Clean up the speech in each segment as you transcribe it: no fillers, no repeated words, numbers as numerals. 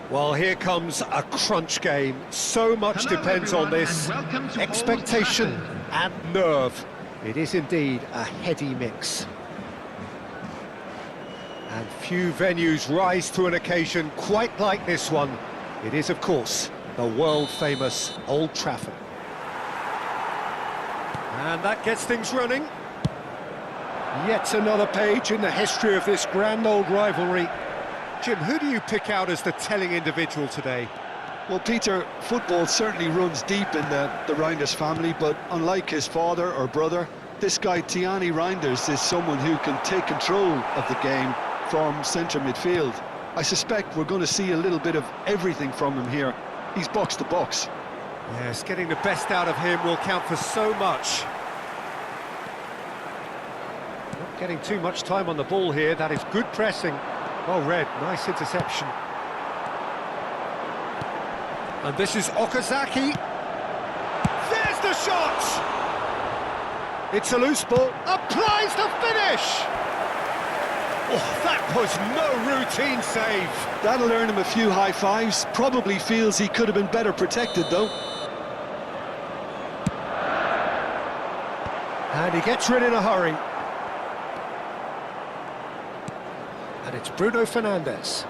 Well, here comes a crunch game. So much depends on this. Expectation and nerve. It is indeed a heady mix. And few venues rise to an occasion quite like this one. It is, of course, the world-famous Old Trafford. And that gets things running. Yet another page in the history of this grand old rivalry. Jim, who do you pick out as the telling individual today? Well, Peter, football certainly runs deep in the Reinders family, but unlike his father or brother, this guy, Tiani Reinders, is someone who can take control of the game from centre midfield. I suspect we're going to see a little bit of everything from him here. He's box to box. Yes, getting the best out of him will count for so much. Not getting too much time on the ball here. That is good pressing. Well read, nice interception. And this is Okazaki. There's the shot! It's a loose ball. Applies the finish! Oh, that was no routine save. That'll earn him a few high fives. Probably feels he could have been better protected, though. And he gets rid in a hurry. And it's Bruno Fernandes.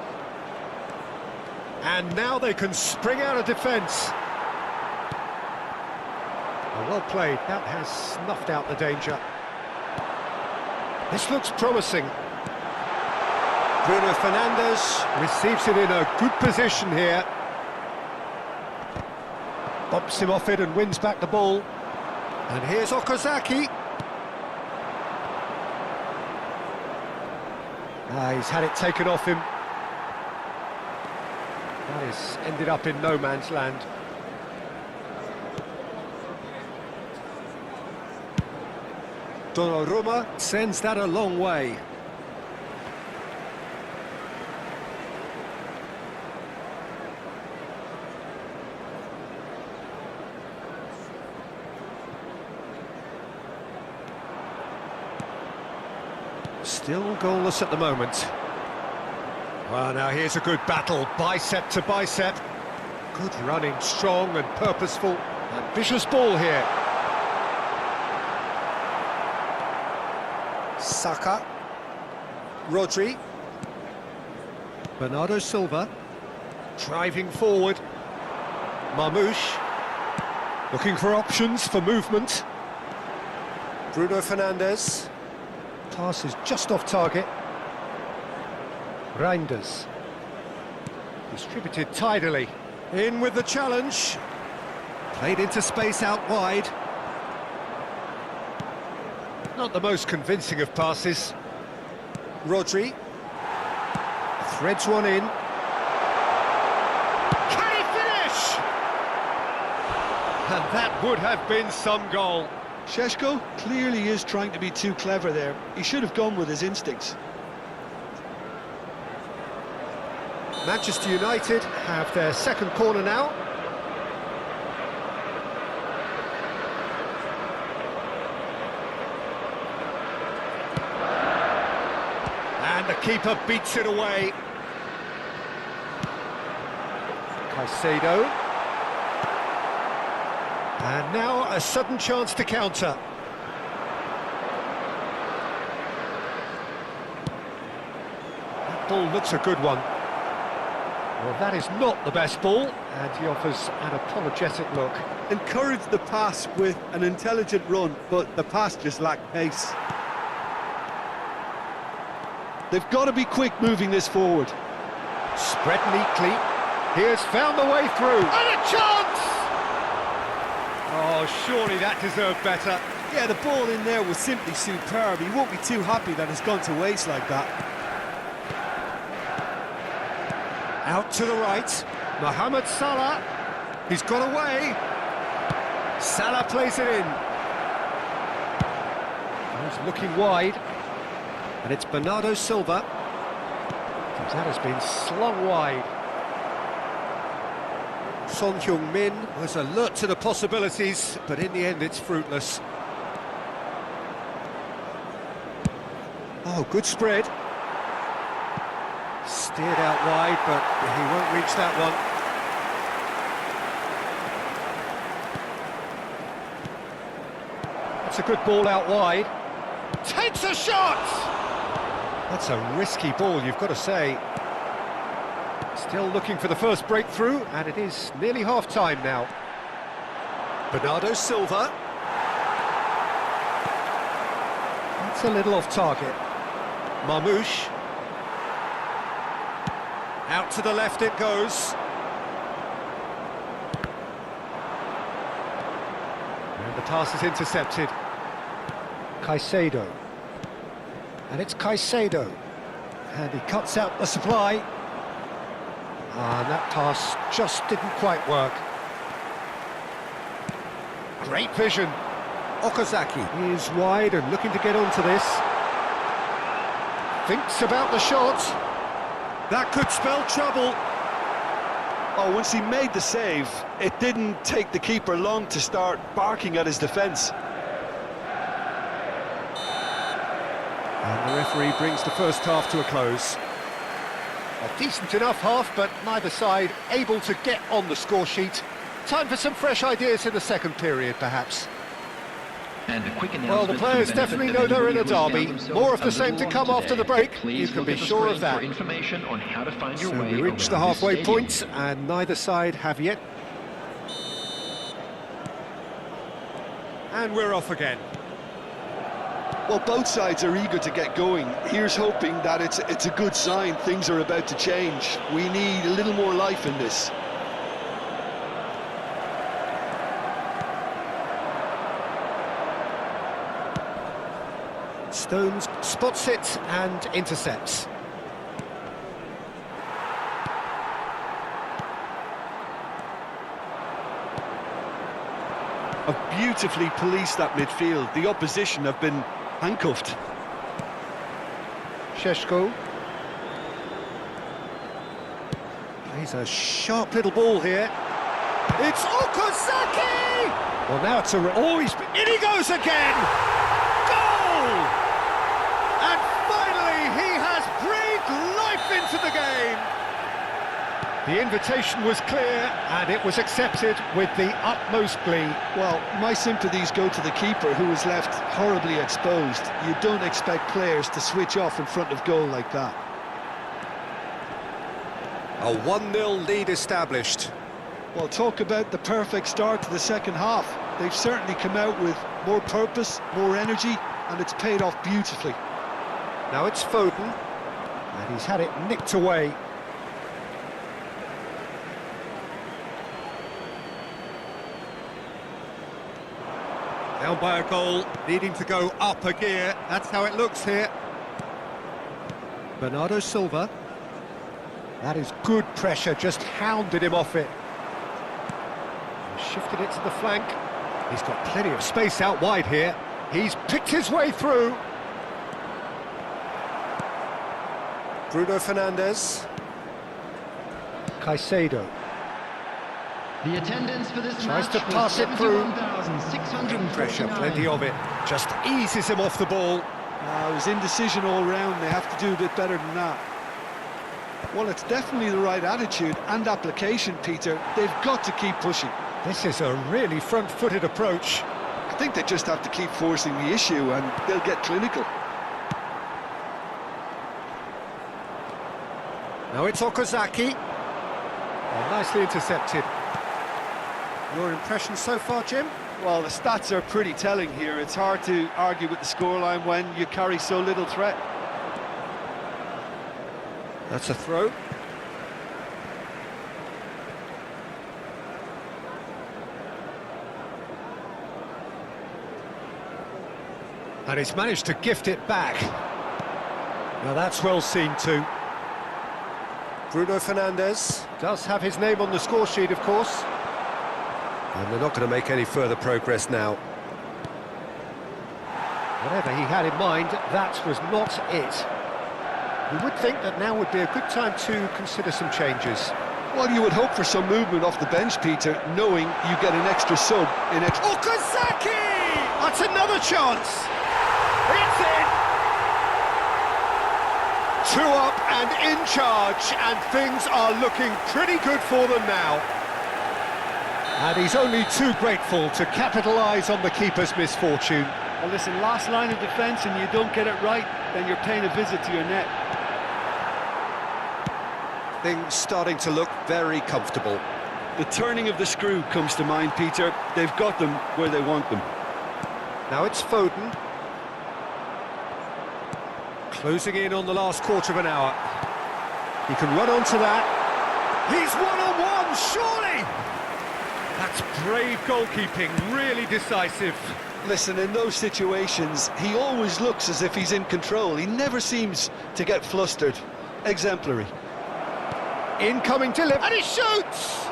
And now they can spring out of defence. Well played, that has snuffed out the danger. This looks promising. Bruno Fernandes receives it in a good position here. Bumps him off it and wins back the ball. And here's Okazaki. He's had it taken off him. That has ended up in no man's land. Donnarumma sends that a long way. Still goalless at the moment. Well, now here's a good battle, bicep to bicep. Good running, strong and purposeful. Ambitious ball here. Saka. Rodri. Bernardo Silva. Driving forward. Marmoush. Looking for options for movement. Bruno Fernandes. Pass is just off target. Reinders. Distributed tidily. In with the challenge. Played into space out wide. Not the most convincing of passes. Rodri. Threads one in. Can he finish? And that would have been some goal. Šeško clearly is trying to be too clever there. He should have gone with his instincts. Manchester United have their second corner now. And the keeper beats it away. Caicedo. And now a sudden chance to counter. That ball looks a good one. Well, that is not the best ball, and he offers an apologetic look. Encouraged the pass with an intelligent run, but the pass just lacked pace. They've got to be quick moving this forward. Spread neatly. He has found the way through. And a chance! Oh, surely that deserved better. Yeah, the ball in there was simply superb. He won't be too happy that it's gone to waste like that. Out to the right, Mohamed Salah. He's got away. Salah plays it in. He's looking wide. And it's Bernardo Silva. That has been slung wide. Son Heung-min was alert to the possibilities, but in the end it's fruitless. Oh, good spread. Steered out wide, but he won't reach that one. That's a good ball out wide. Takes a shot! That's a risky ball, you've got to say. Still looking for the first breakthrough, and it is nearly half-time now. Bernardo Silva. That's a little off target. Marmouche. Out to the left it goes. And the pass is intercepted. Caicedo. And it's Caicedo. And he cuts out the supply. And that pass just didn't quite work. Great vision. Okazaki is wide and looking to get onto this. Thinks about the shot. That could spell trouble. Oh, once he made the save, it didn't take the keeper long to start barking at his defence. And the referee brings the first half to a close. A decent enough half, but neither side able to get on the score sheet. Time for some fresh ideas in the second period, perhaps. And a quick Well, the players definitely know they're in a derby. More of the same to come after the break. You can be sure of that. So we reach the halfway point, and neither side have yet. And we're off again. Well, both sides are eager to get going. Here's hoping that it's a good sign. Things are about to change. We need a little more life in this. Stones spots it and intercepts. Have beautifully policed that midfield. The opposition have been handcuffed. Sheshko. Plays a sharp little ball here. It's Okazaki! Well, now it's in he goes again! Goal! And finally, he has breathed life into the game. The invitation was clear, and it was accepted with the utmost glee. Well, my sympathies go to the keeper, who was left horribly exposed. You don't expect players to switch off in front of goal like that. A 1-0 lead established. Well, talk about the perfect start to the second half. They've certainly come out with more purpose, more energy, and it's paid off beautifully. Now it's Foden, and he's had it nicked away. Down by a goal, needing to go up a gear. That's how it looks here. Bernardo Silva. That is good pressure, just hounded him off it. Shifted it to the flank. He's got plenty of space out wide here. He's picked his way through. Bruno Fernandes. Caicedo. The attendance for this Tries match to pass it through. Pressure, 71,649. plenty of it. Just eases him off the ball. It was indecision all round. They have to do a bit better than that. Well, it's definitely the right attitude and application, Peter. They've got to keep pushing. This is a really front-footed approach. I think they just have to keep forcing the issue and they'll get clinical. Now it's Okazaki. Oh, nicely intercepted. Your impression so far, Jim? Well, the stats are pretty telling here. It's hard to argue with the scoreline when you carry so little threat. That's a throw. And he's managed to gift it back. Now that's well seen too. Bruno Fernandes does have his name on the score sheet, of course. And they're not going to make any further progress now. Whatever he had in mind, that was not it. You would think that now would be a good time to consider some changes. Well, you would hope for some movement off the bench, Peter, knowing you get an extra sub in extra... Okazaki! That's another chance! It's in! 2 up and in charge, and things are looking pretty good for them now. And he's only too grateful to capitalise on the keeper's misfortune. Well, listen, last line of defence and you don't get it right, then you're paying a visit to your net. Things starting to look very comfortable. The turning of the screw comes to mind, Peter. They've got them where they want them. Now it's Foden. Closing in on the last quarter of an hour. He can run onto that. He's one-on-one, surely! That's brave goalkeeping, really decisive. Listen, in those situations, he always looks as if he's in control. He never seems to get flustered. Exemplary. Incoming delivery, and he shoots!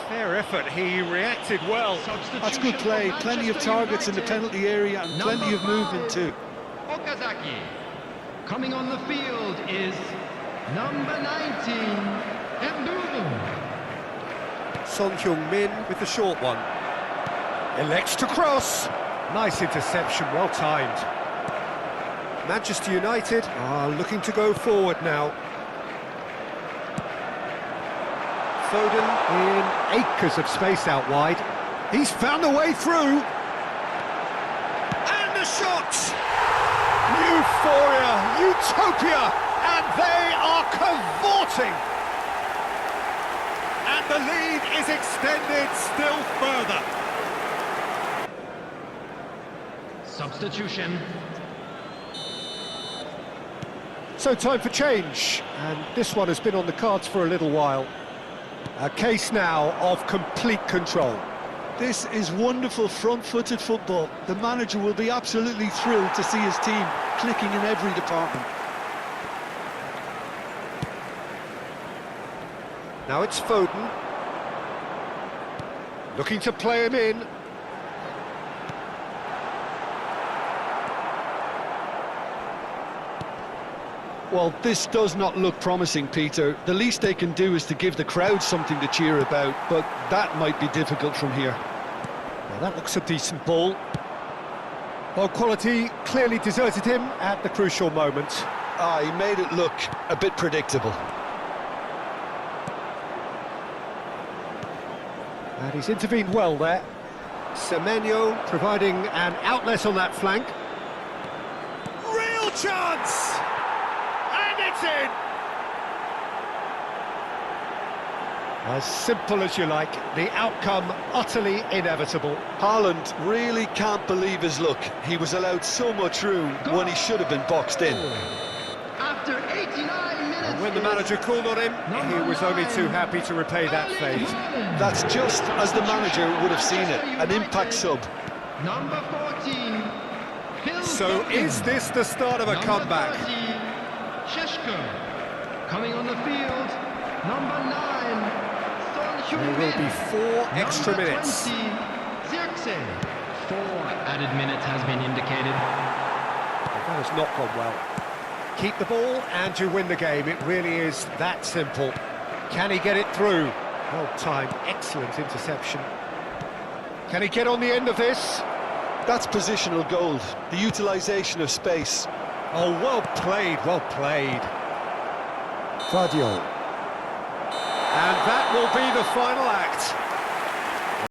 Fair effort, he reacted well. That's good play, plenty of targets in the penalty area and plenty of movement too. Okazaki. Coming on the field is number 19, Mbumu. Son Heung-min with the short one. Elects to cross. Nice interception, well timed. Manchester United are looking to go forward now. Foden in acres of space out wide. He's found a way through. And the shot! Euphoria, utopia, and they are cavorting. And the lead is extended still further. Substitution. So time for change, and this one has been on the cards for a little while. A case now of complete control. This is wonderful front-footed football. The manager will be absolutely thrilled to see his team clicking in every department. Now it's Foden. Looking to play him in. Well, this does not look promising, Peter. The least they can do is to give the crowd something to cheer about, but that might be difficult from here. Well, that looks a decent ball. Well, quality clearly deserted him at the crucial moment. He made it look a bit predictable. And he's intervened well there. Semenyo providing an outlet on that flank. Real chance! And it's in! As simple as you like, the outcome utterly inevitable. Haaland really can't believe his luck. He was allowed so much room when he should have been boxed in. After 89 minutes. And when the manager called on him, he was only too happy to repay that fate. That's just as the manager would have seen it, an impact sub. Number 14. Phil So Foden. is this the start of a Number comeback? 30, Sheshko. Coming on the field, number 9, Son There will Heung-min. be 4 extra Number minutes. 20, Zirkzee. 4 added minutes has been indicated. That has not gone well. Keep the ball and you win the game. It really is that simple. Can he get it through? Well timed, excellent interception. Can he get on the end of this? That's positional gold, the utilisation of space. Oh, well played, well played. Guardiola. And that will be the final act.